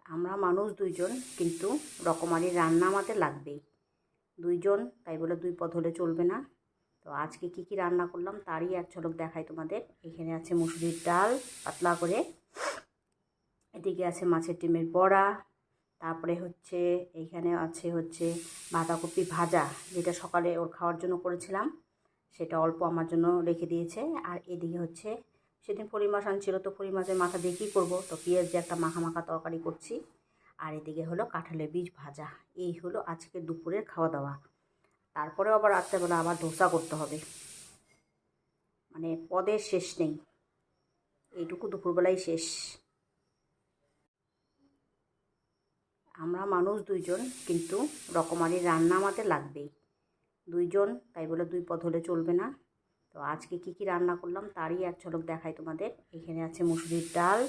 আমরা মানুষ দুইজন, কিন্তু রকমারি রান্না আমাদের লাগবেই। দুইজন তাই বলে দুই পদ হলে চলবে না। তো আজকে কি কি রান্না করলাম তারই এক ঝলক দেখাই তোমাদের। এখানে আছে মুসুরির ডাল পাতলা করে, এদিকে আছে মাছের ডিমের বড়া, তারপরে এইখানে আছে বাঁধাকপি ভাজা, যেটা সকালে ওর খাওয়ার জন্য করেছিলাম, সেটা অল্প আমার জন্য রেখে দিয়েছে। আর এদিকে সেদিন ফড়ি মাছ আনছিল, তো ফড়ি মাছের মাথা দিয়ে কী করবো, তো পেঁয়াজ দিয়ে একটা মাখা মাখা তরকারি করছি। আর এদিকে কাঁঠালের বীজ ভাজা। এই আজকে দুপুরের খাওয়া দাওয়া। তারপরেও আবার রাত্রেবেলা আবার ধোসা করতে হবে, মানে পদের শেষ নেই। এইটুকু দুপুরবেলাই শেষ। আমরা মানুষ দুইজন, কিন্তু রকমারি রান্না আমাদের লাগবেই। দুইজন তাই বলে দুই পদ হলে চলবে না। তো আজকে কি কি রান্না করলাম তারই এক ঝলক দেখাই তোমাদের। এখানে আছে মুসুরির ডাল